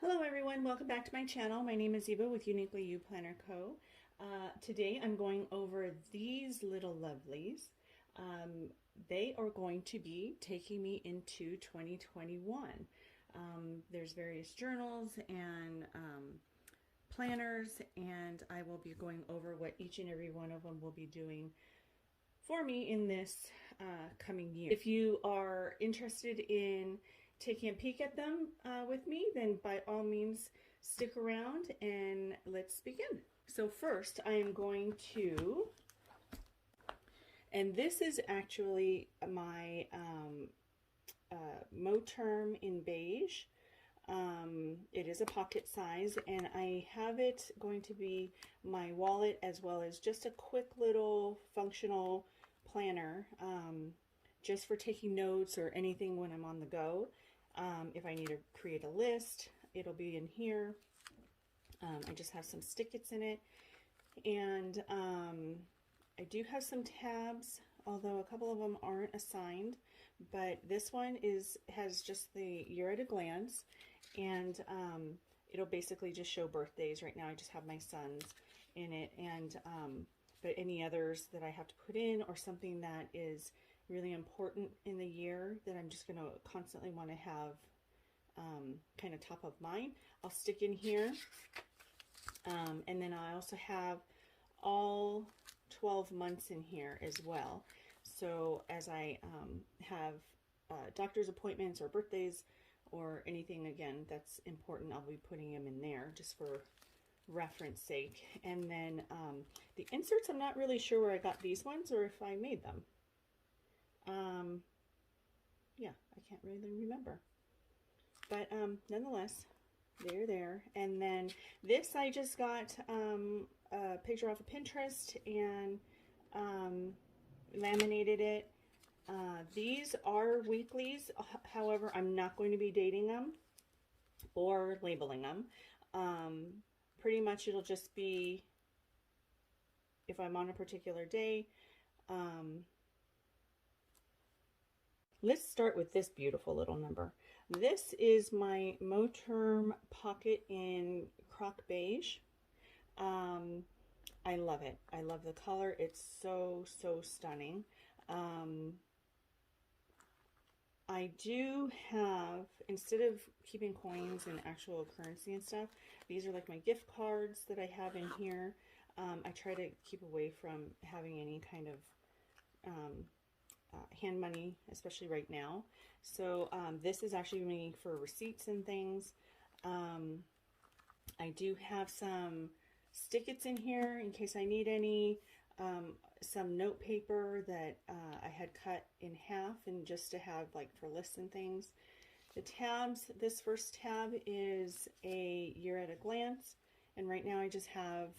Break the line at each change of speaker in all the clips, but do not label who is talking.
Hello everyone, welcome back to my channel. My name is Eva with Uniquely You Planner Co. Today I'm going over these little lovelies. They are going to be taking me into 2021. There's various journals and planners, and I will be going over what each and every one of them will be doing for me in this coming year. If you are interested in taking a peek at them with me, then by all means stick around and let's begin. So first I am going to, and this is actually my Moterm in beige. It is a pocket size, and I have it going to be my wallet as well as just a quick little functional planner, just for taking notes or anything when I'm on the go. If I need to create a list, it'll be in here. I just have some stickets in it, and I do have some tabs, although a couple of them aren't assigned, but this one has just the year at a glance, and it'll basically just show birthdays. Right now I just have my son's in it, and but any others that I have to put in, or something that is really important in the year that I'm just going to constantly want to have kind of top of mind, I'll stick in here. And then I also have all 12 months in here as well. So as I have doctor's appointments or birthdays or anything, again, that's important, I'll be putting them in there just for reference sake. And then the inserts, I'm not really sure where I got these ones or if I made them. Yeah, I can't really remember, but nonetheless, they're there. And then this I just got a picture off of Pinterest and laminated it. These are weeklies, however, I'm not going to be dating them or labeling them. Pretty much it'll just be if I'm on a particular day. Let's start with this beautiful little number. This is my Moterm pocket in Croc beige. I love it. I love the color. It's so stunning. I do have, instead of keeping coins and actual currency and stuff, these are like my gift cards that I have in here. I try to keep away from having any kind of hand money, especially right now. So this is actually me for receipts and things. I do have some stickets in here in case I need any. Some note paper that I had cut in half, and just to have like for lists and things. The tabs, this first tab is a year at a glance, and right now I just have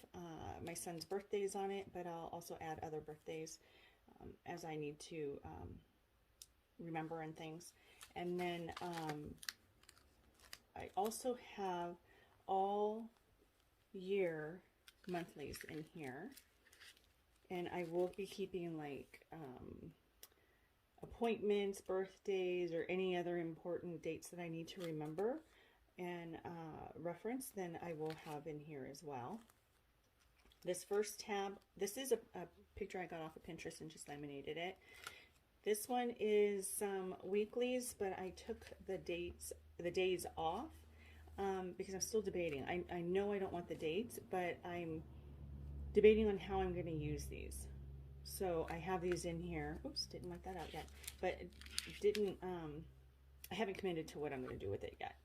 my son's birthdays on it, but I'll also add other birthdays as I need to remember and things. And then I also have all year monthlies in here, and I will be keeping like appointments, birthdays, or any other important dates that I need to remember and reference, then I will have in here as well. This first tab, this is a picture I got off of Pinterest and just laminated it. This one is some weeklies, but I took the days off because I'm still debating. I know I don't want the dates, but I'm debating on how I'm going to use these. So I have these in here. Oops, didn't wipe that out yet. But I haven't committed to what I'm going to do with it yet,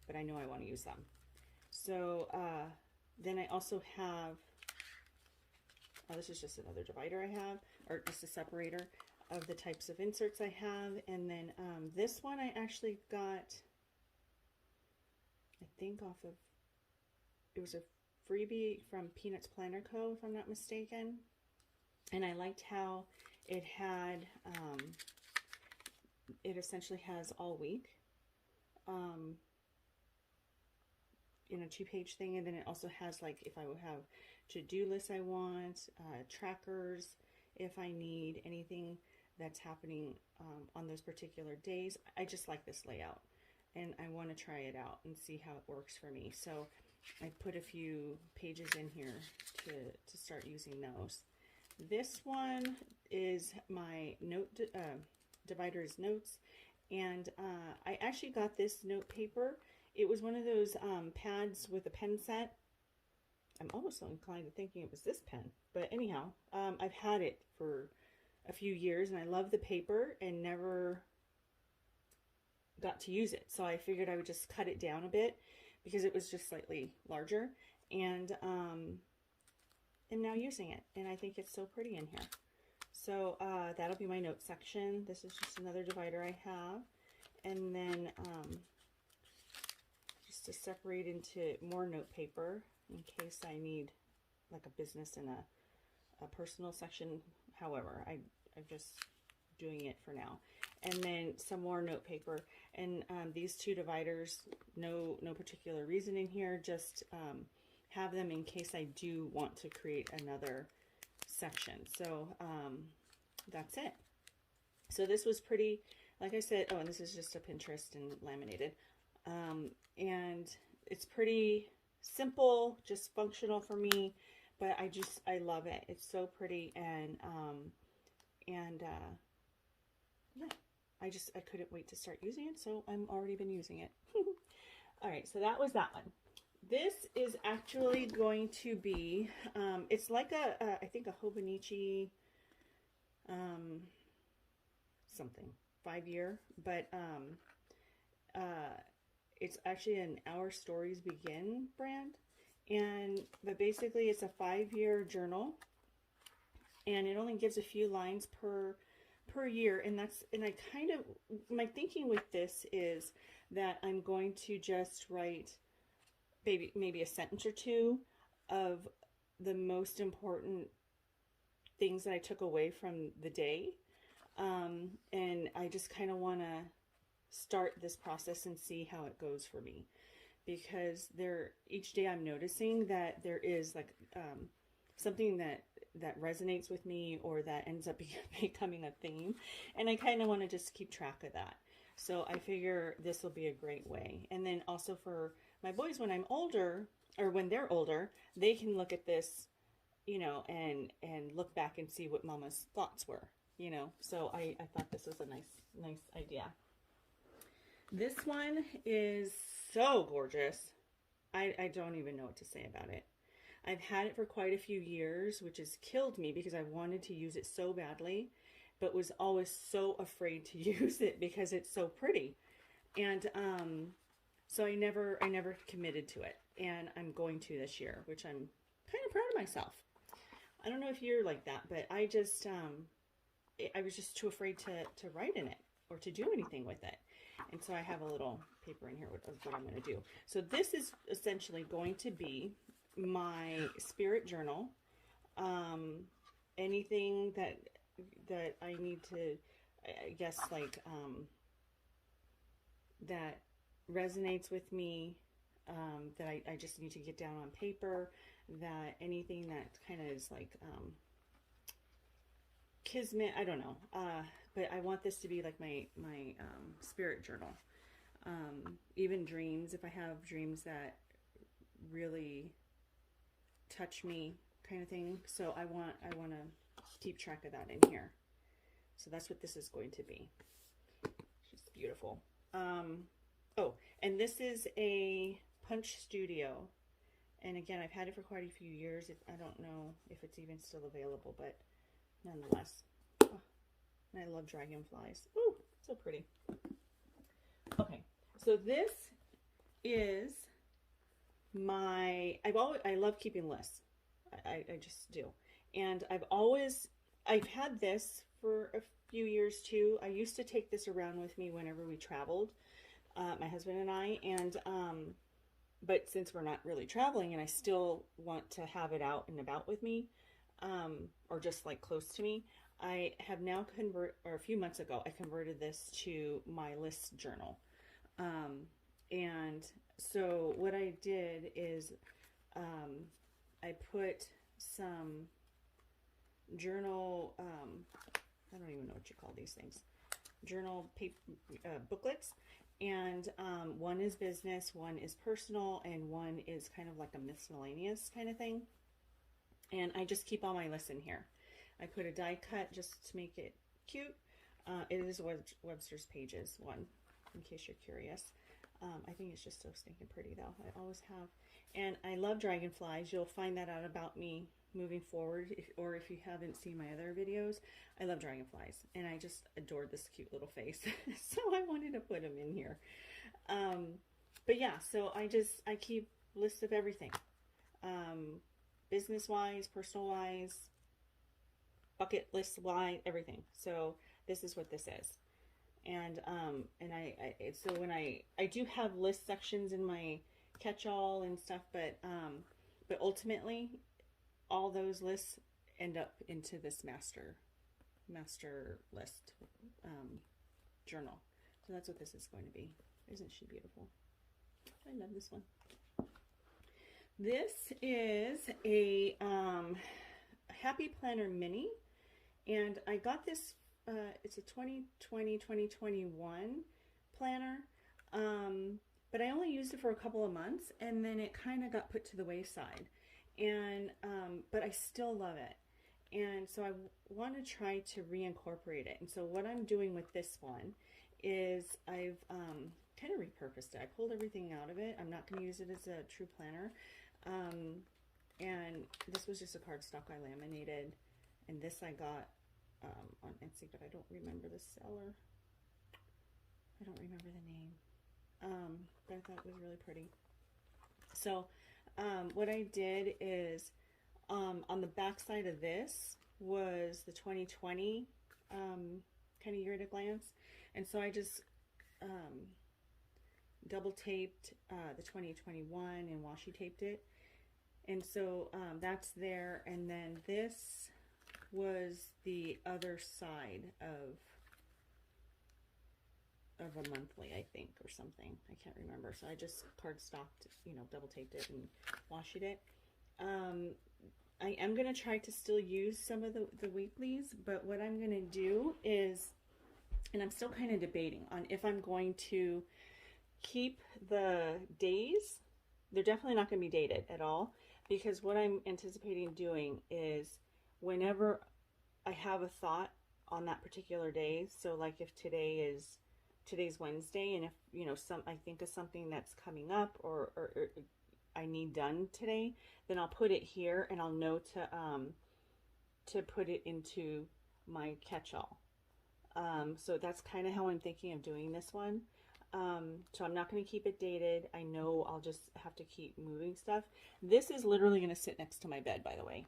but I know I want to use them. So then I also have, oh, this is just another divider I have, or just a separator of the types of inserts I have. And then this one I actually got, I think off of, it was a freebie from Peanuts Planner Co., if I'm not mistaken. And I liked how it had, it essentially has all week in a 2-page thing, and then it also has like if I would have to-do lists I want, trackers if I need anything that's happening on those particular days. I just like this layout, and I want to try it out and see how it works for me. So I put a few pages in here to start using those. This one is my note divider's notes, and I actually got this note paper. It was one of those pads with a pen set. I'm almost so inclined to thinking it was this pen, but anyhow, I've had it for a few years, and I love the paper and never got to use it. So I figured I would just cut it down a bit because it was just slightly larger, and am now using it, and I think it's so pretty in here. So that'll be my note section. This is just another divider I have, and then just to separate into more note paper in case I need like a business and a personal section. However, I'm just doing it for now. And then some more note paper, and these two dividers, no particular reason in here, just have them in case I do want to create another section. So that's it. So this was pretty, like I said, oh, and this is just a Pinterest and laminated, and it's pretty simple, just functional for me, but I love it. It's so pretty, and yeah, I couldn't wait to start using it, so I'm already been using it. All right, so that was that one. This is actually going to be, it's like I think a Hobonichi, something, 5-year, but it's actually an Our Stories Begin brand, but basically it's a 5-year journal, and it only gives a few lines per year, and I kind of, my thinking with this is that I'm going to just write maybe a sentence or two of the most important things that I took away from the day, and I just kind of want to start this process and see how it goes for me, because each day I'm noticing that there is like something that resonates with me, or that ends up becoming a theme, and I kind of want to just keep track of that. So I figure this will be a great way. And then also for my boys, when I'm older, or when they're older, they can look at this, you know, and look back and see what Mama's thoughts were, you know. So I thought this was a nice idea. This one is so gorgeous. I don't even know what to say about it. I've had it for quite a few years, which has killed me because I wanted to use it so badly, but was always so afraid to use it because it's so pretty. And so I never committed to it, and I'm going to this year, which I'm kind of proud of myself. I don't know if you're like that, but I just I was just too afraid to write in it or to do anything with it. And so I have a little paper in here of what I'm going to do. So this is essentially going to be my spirit journal. Anything that I need to, I guess, like that resonates with me, that I just need to get down on paper, that anything that kind of is like kismet, I don't know, but I want this to be like my spirit journal. Even dreams, if I have dreams that really touch me, kind of thing. So I want to keep track of that in here. So that's what this is going to be. It's beautiful. Oh, and this is a Punch Studio, and again, I've had it for quite a few years. I don't know if it's even still available, but nonetheless. Oh, and I love dragonflies. Ooh, so pretty. Okay, so this is my, I love keeping lists. I just do. And I've had this for a few years too. I used to take this around with me whenever we traveled, my husband and I, and but since we're not really traveling and I still want to have it out and about with me, or just like close to me, I have now a few months ago, I converted this to my list journal. And so what I did is, I put some journal, I don't even know what you call these things, journal paper, booklets, And one is business, one is personal, and one is kind of like a miscellaneous kind of thing. And I just keep all my lists in here. I put a die cut just to make it cute. It is Webster's Pages one, in case you're curious. I think it's just so stinking pretty though. I always have. And I love dragonflies. You'll find that out about me moving forward, or if you haven't seen my other videos. I love dragonflies, and I just adored this cute little face. So I wanted to put them in here. But yeah, so I keep lists of everything. Business-wise, personal-wise, bucket list-wise, everything. So this is what this is. And so when I do have list sections in my catch-all and stuff, but ultimately all those lists end up into this master list journal. So that's what this is going to be. Isn't she beautiful? I love this one. This is a Happy Planner Mini, and I got this. It's a 2020-2021 planner, but I only used it for a couple of months, and then it kind of got put to the wayside. And but I still love it, and so I want to try to reincorporate it. And so what I'm doing with this one is I've kind of repurposed it. I pulled everything out of it. I'm not going to use it as a true planner. And this was just a cardstock I laminated, and this I got on Etsy, but I don't remember the seller. I don't remember the name, but I thought it was really pretty. So what I did is on the back side of this was the 2020 kind of year at a glance, and so I just double taped the 2021 and washi taped it, and so that's there. And then this was the other side of a monthly, I think, or something. I can't remember. So I just cardstocked, double taped it and washed it. I am going to try to still use some of the weeklies, but what I'm going to do is, and I'm still kind of debating on if I'm going to keep the days. They're definitely not going to be dated at all, because what I'm anticipating doing is whenever I have a thought on that particular day, so like if today's Wednesday, and if I think of something that's coming up or I need done today, then I'll put it here, and I'll know to put it into my catch-all. So that's kind of how I'm thinking of doing this one. So I'm not going to keep it dated. I know I'll just have to keep moving stuff. This is literally going to sit next to my bed, by the way.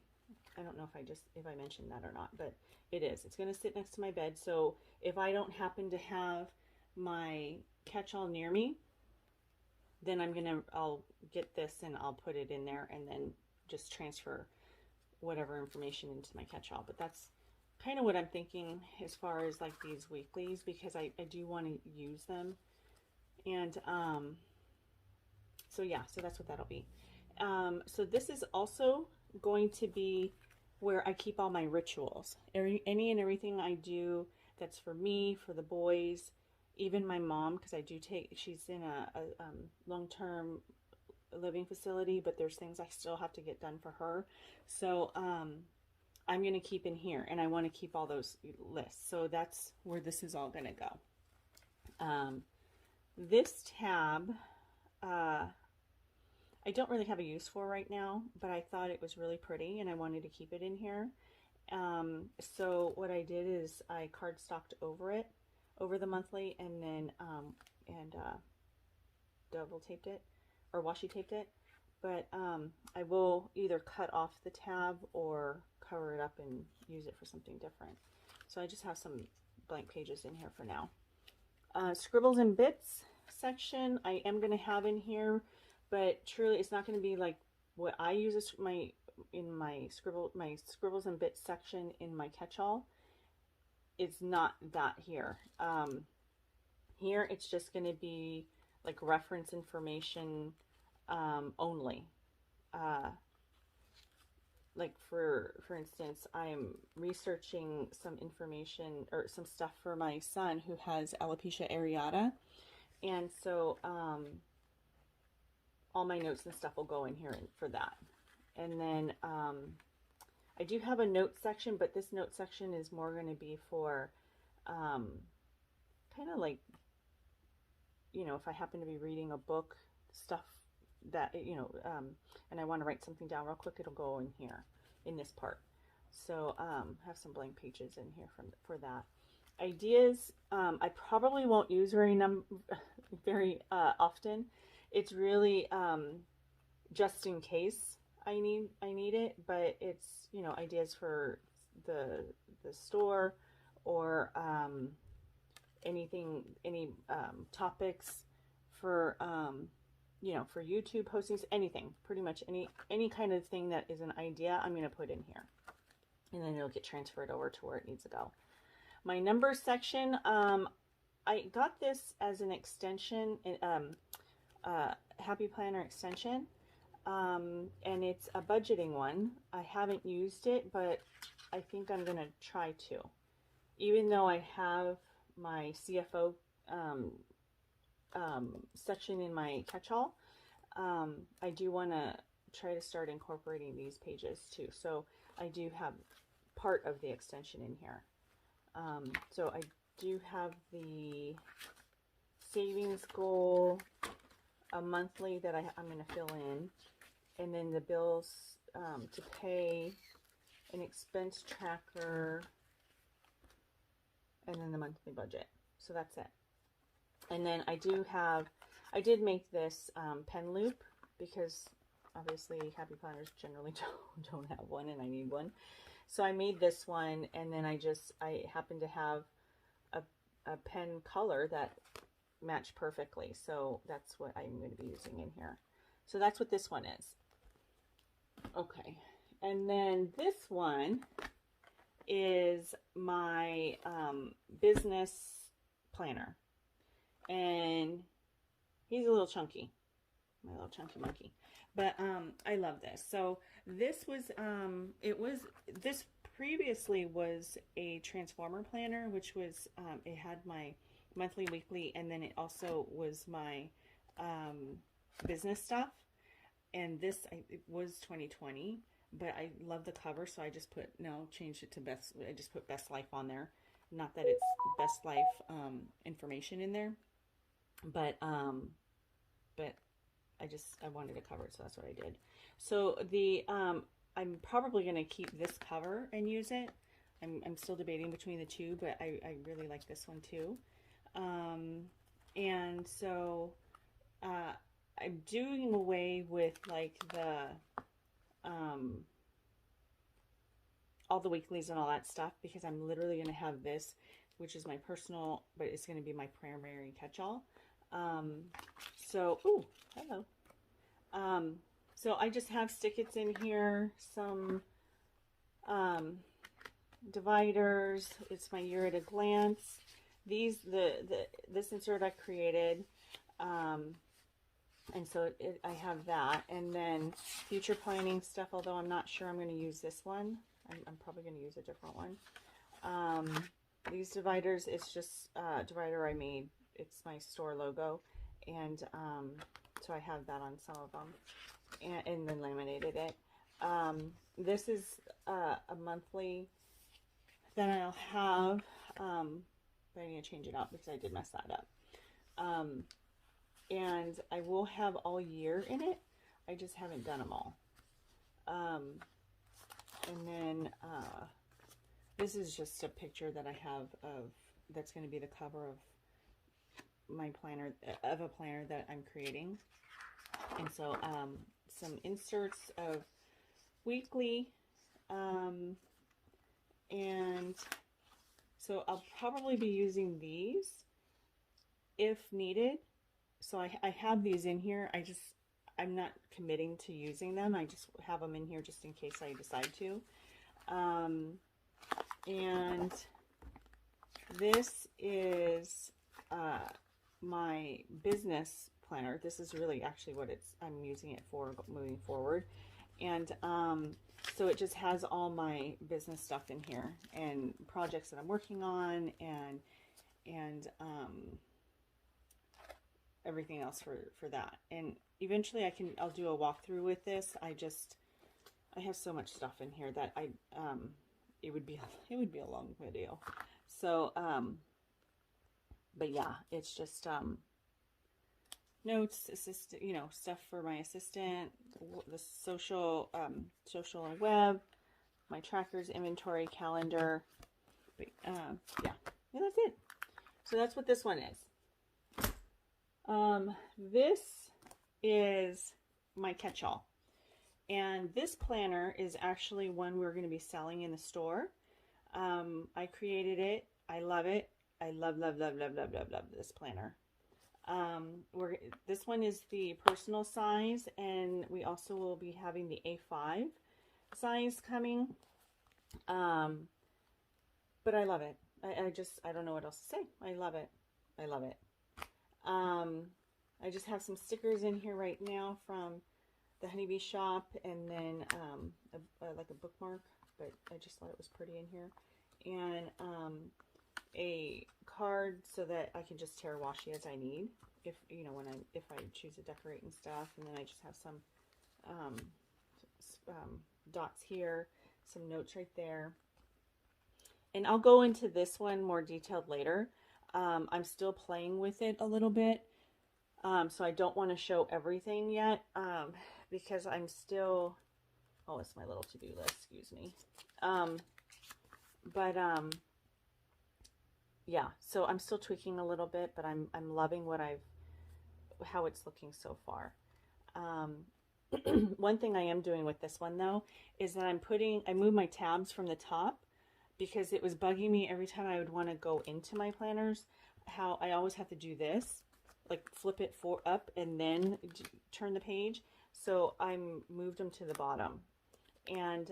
I don't know if I mentioned that or not, but it is. It's going to sit next to my bed. So if I don't happen to have my catch-all near me, then I'll get this and I'll put it in there, and then just transfer whatever information into my catch-all. But that's kind of what I'm thinking as far as like these weeklies, because I do want to use them. And so yeah, so that's what that'll be. So this is also going to be where I keep all my rituals. Any and everything I do that's for me, for the boys, even my mom, because she's in a long-term living facility, but there's things I still have to get done for her. So I'm going to keep in here, and I want to keep all those lists. So that's where this is all going to go. This tab, I don't really have a use for right now, but I thought it was really pretty and I wanted to keep it in here. So what I did is I cardstocked over the monthly, and then double taped it or washi taped it. But I will either cut off the tab or cover it up and use it for something different. So I just have some blank pages in here for now. Scribbles and bits section I am going to have in here, but truly it's not going to be like what I use as my scribbles and bits section in my catch-all. It's not that here. Here it's just going to be like reference information only. Like for instance, I'm researching some information or some stuff for my son who has alopecia areata, And so all my notes and stuff will go in here for that. And then I do have a note section, but this note section is more going to be for kind of like, you know, if I happen to be reading a book, stuff that, you know, and I want to write something down real quick, it'll go in here, in this part. So have some blank pages in here for that. Ideas, I probably won't use very often. It's really just in case I need it, but it's, you know, ideas for the store, or any topics for you know, for YouTube postings, anything, pretty much any kind of thing that is an idea, I'm going to put in here, and then it'll get transferred over to where it needs to go. My numbers section, I got this as an extension, Happy Planner extension, and it's a budgeting one. I haven't used it, but I think I'm going to try to. Even though I have my CFO section in my catch-all, I do want to try to start incorporating these pages too. So I do have part of the extension in here. So I do have the savings goal, a monthly that I'm going to fill in, and then the bills to pay, an expense tracker, and then the monthly budget. So that's it. And then I did make this pen loop, because obviously Happy Planners generally don't have one, and I need one. So I made this one, and then I happen to have a pen color that matched perfectly. So that's what I'm going to be using in here. So that's what this one is. Okay. And then this one is my business planner, and he's a little chunky, my little chunky monkey, but I love this. So this was this previously was a transformer planner, which was it had my monthly, weekly, and then it also was my business stuff. And this it was 2020, but I love the cover, so I just changed it to best. I just put Best Life on there. Not that it's Best Life information in there, but I wanted to cover it, so that's what I did. So I'm probably going to keep this cover and use it. I'm still debating between the two, but I really like this one too. And so I'm doing away with like the all the weeklies and all that stuff, because I'm literally going to have this, which is my personal, but it's going to be my primary catch-all. So, ooh, hello. So I just have stick-its in here, some dividers. It's my year at a glance. These, this insert I created, and so I have that. And then future planning stuff, although I'm not sure I'm going to use this one. I'm probably going to use a different one. These dividers, it's just a divider I made. It's my store logo. And so I have that on some of them. And then laminated it. This is a monthly that I'll have, but I need to change it out because I did mess that up. And I will have all year in it. I just haven't done them all. And then this is just a picture that I have of, that's going to be the cover of my planner, of a planner that I'm creating. And so some inserts of weekly, and so I'll probably be using these if needed. So I have these in here. I'm not committing to using them. I just have them in here just in case I decide to. And this is my business planner. This is really actually what I'm using it for moving forward. And so it just has all my business stuff in here and projects that I'm working on, and everything else for that. And eventually I'll do a walkthrough with this. I have so much stuff in here that it would be a long video. So, but yeah, it's just, notes, stuff for my assistant, the social and web, my trackers, inventory, calendar. But, yeah, and that's it. So that's what this one is. This is my catch-all. And this planner is actually one we're going to be selling in the store. I created it. I love it. I love this planner. This one is the personal size, and we also will be having the A5 size coming. But I love it. I don't know what else to say. I love it. I love it. I just have some stickers in here right now from the Honeybee shop, and then like a bookmark, but I just thought it was pretty in here, and a card so that I can just tear washi as I need, if I choose to decorate and stuff. And then I just have some dots here, some notes right there, and I'll go into this one more detailed later. I'm still playing with it a little bit, so I don't want to show everything yet, because I'm still, oh, it's my little to-do list, excuse me. Yeah, so I'm still tweaking a little bit, but I'm loving how it's looking so far. One thing I am doing with this one though is that I moved my tabs from the top, because it was bugging me every time I would want to go into my planners, how I always have to do this, like flip it up and then turn the page. So I moved them to the bottom, and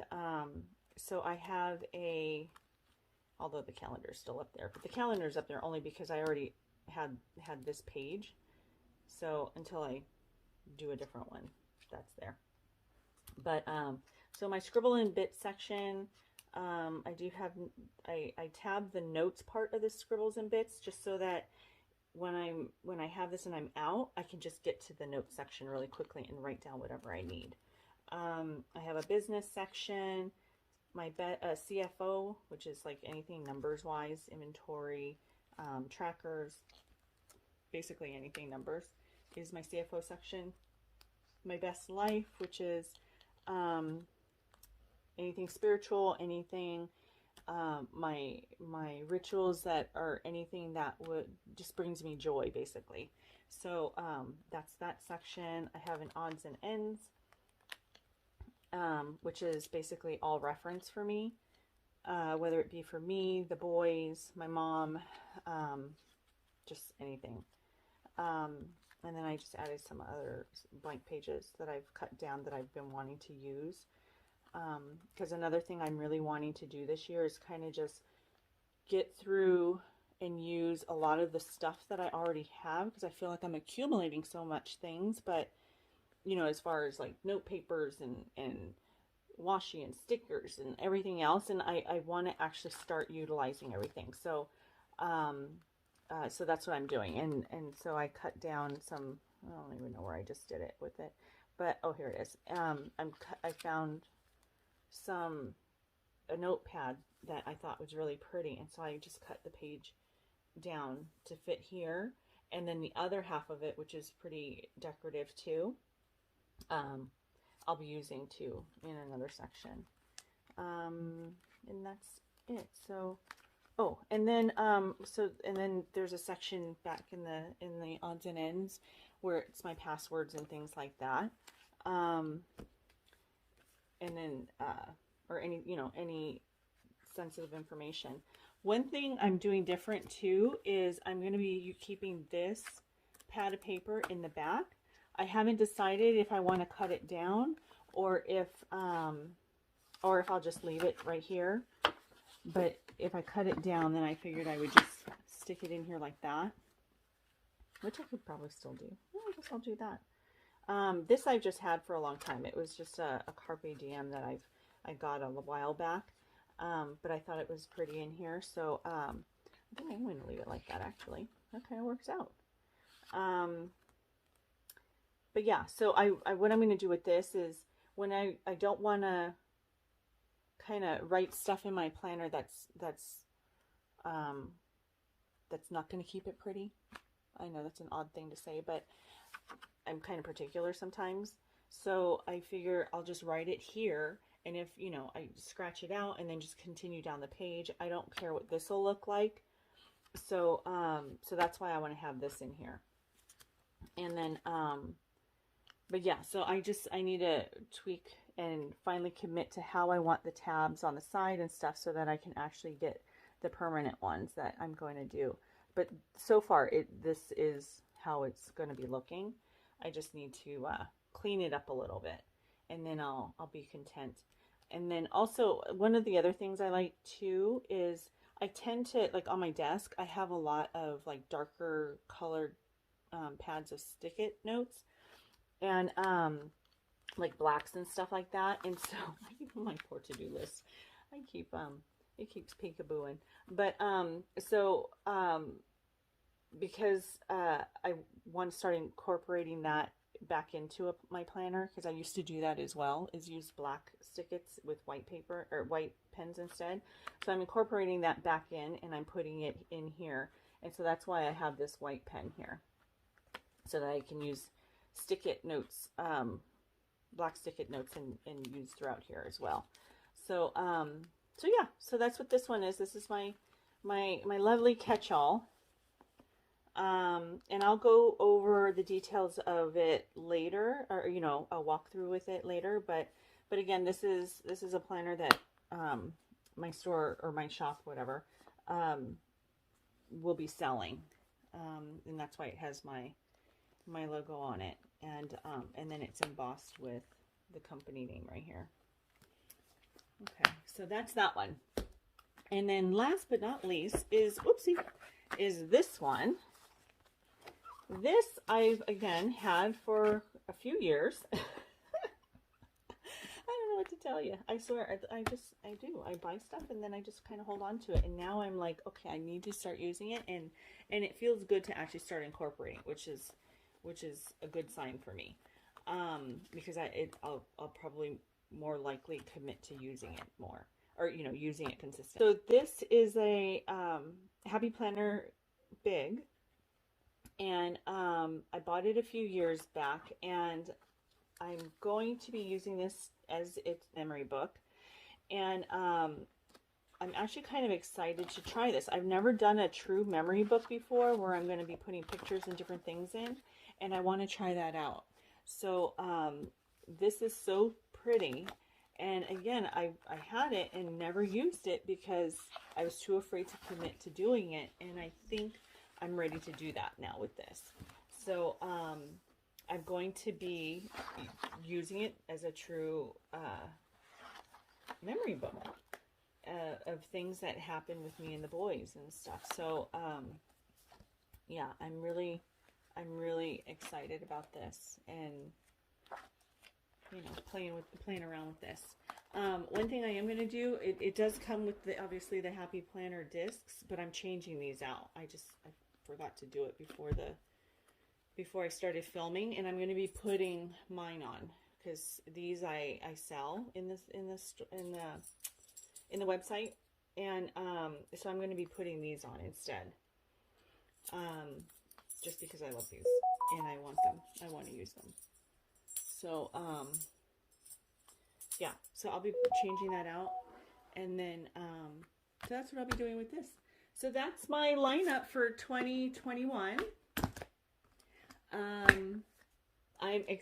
so I have although the calendar is still up there, but the calendar is up there only because I already had this page. So until I do a different one, that's there. But so my scribble and bit section, I do have, I tab the notes part of the scribbles and bits, just so that when I have this and I'm out, I can just get to the notes section really quickly and write down whatever I need. I have a business section, my CFO, which is like anything numbers wise, inventory, trackers, basically anything numbers is my CFO section. My best life, which is anything spiritual, anything, my rituals that are anything that just brings me joy, basically. So that's that section. I have an odds and ends, which is basically all reference for me, whether it be for me, the boys, my mom, just anything. And then I just added some other blank pages that I've cut down that I've been wanting to use. Because another thing I'm really wanting to do this year is kind of just get through and use a lot of the stuff that I already have, because I feel like I'm accumulating so much things. But as far as like note papers and washi and stickers and everything else, and I want to actually start utilizing everything. So so that's what I'm doing, and so I cut down some, I don't even know where I just did it with it, but oh, here it is. I found a notepad that I thought was really pretty, and so I just cut the page down to fit here, and then the other half of it, which is pretty decorative too, I'll be using too in another section, and that's it. So oh, and then then there's a section back in the odds and ends where it's my passwords and things like that, and then or any sensitive information. One thing I'm doing different too is I'm going to be keeping this pad of paper in the back. I haven't decided if I want to cut it down or if I'll just leave it right here. But if I cut it down, then I figured I would just stick it in here like that, which I could probably still do. Yeah, I guess I'll do that. This I've just had for a long time. It was just a Carpe Diem that I got a while back, but I thought it was pretty in here, so I think I'm going to leave it like that, actually. That kind of works out. but yeah, so what I'm going to do with this is when I don't want to kind of write stuff in my planner that's not going to keep it pretty. I know that's an odd thing to say, but I'm kind of particular sometimes. So I figure I'll just write it here. And if, you know, I scratch it out and then just continue down the page, I don't care what this will look like. So, so that's why I want to have this in here. And then, but yeah, so I need to tweak and finally commit to how I want the tabs on the side and stuff so that I can actually get the permanent ones that I'm going to do. But so far, this is how it's going to be looking. I just need to clean it up a little bit, and then I'll be content. And then also, one of the other things I like too is I tend to, like on my desk, I have a lot of like darker colored pads of stick-it notes, and like blacks and stuff like that. And so my poor to-do list, I keep it keeps peekabooing. But because I want to start incorporating that back into my planner, because I used to do that as well, is use black stick-its with white paper or white pens instead. So I'm incorporating that back in, and I'm putting it in here. And so that's why I have this white pen here, so that I can use stick-it notes, black stick-it notes, and use throughout here as well. So so yeah, so that's what this one is. This is my lovely catch-all. And I'll go over the details of it later, or, you know, I'll walk through with it later. But again, this is a planner that, my store or my shop, whatever, will be selling. And that's why it has my logo on it. And then it's embossed with the company name right here. Okay, so that's that one. And then last but not least is, whoopsie, is this one. This I've, again, had for a few years. I don't know what to tell you. I swear, I do. I buy stuff and then I just kind of hold on to it. And now I'm like, okay, I need to start using it. And it feels good to actually start incorporating, which is a good sign for me. Because I'll probably more likely commit to using it more, or, you know, using it consistently. So this is a Happy Planner Big, and I bought it a few years back, and I'm going to be using this as its memory book. And I'm actually kind of excited to try this. I've never done a true memory book before where I'm going to be putting pictures and different things in, and I want to try that out. So this is so pretty. And again, I had it and never used it because I was too afraid to commit to doing it. And I think I'm ready to do that now with this. So I'm going to be using it as a true memory book of things that happen with me and the boys and stuff. So yeah, I'm really excited about this, and you know, playing around with this. One thing I am going to do, it does come with obviously the Happy Planner discs, but I'm changing these out. I forgot to do it before I started filming, and I'm going to be putting mine on, because these I sell in the website, and so I'm going to be putting these on instead. Just because I love these and I want them. I want to use them. So, yeah, so I'll be changing that out, and then, so that's what I'll be doing with this. So that's my lineup for 2021. I'm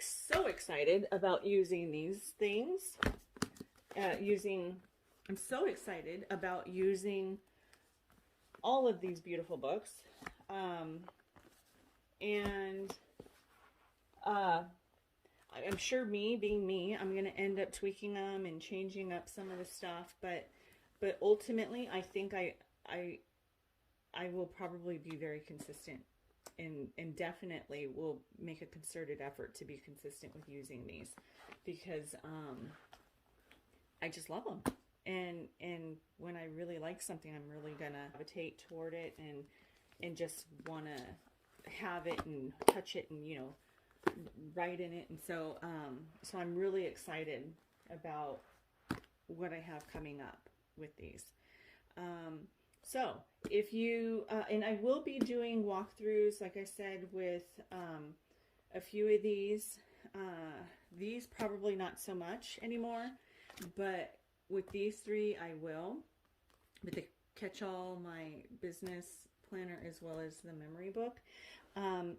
so excited about using these things, I'm so excited about using all of these beautiful books, and, I'm sure being me, I'm going to end up tweaking them and changing up some of the stuff, but ultimately I think I will probably be very consistent, and definitely will make a concerted effort to be consistent with using these, because I just love them. And when I really like something, I'm really going to gravitate toward it and just want to have it and touch it and, you know, right in it. And so, so I'm really excited about what I have coming up with these. So if you, and I will be doing walkthroughs, like I said, with a few of these. These probably not so much anymore, but with these three I will. With the catch-all, my business planner, as well as the memory book.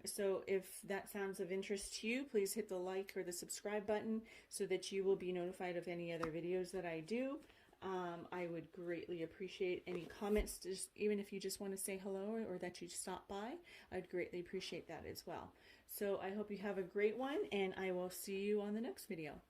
So if that sounds of interest to you, please hit the like or the subscribe button so that you will be notified of any other videos that I do. I would greatly appreciate any comments, just even if you just want to say hello or that you stop by. I'd greatly appreciate that as well. So I hope you have a great one, and I will see you on the next video.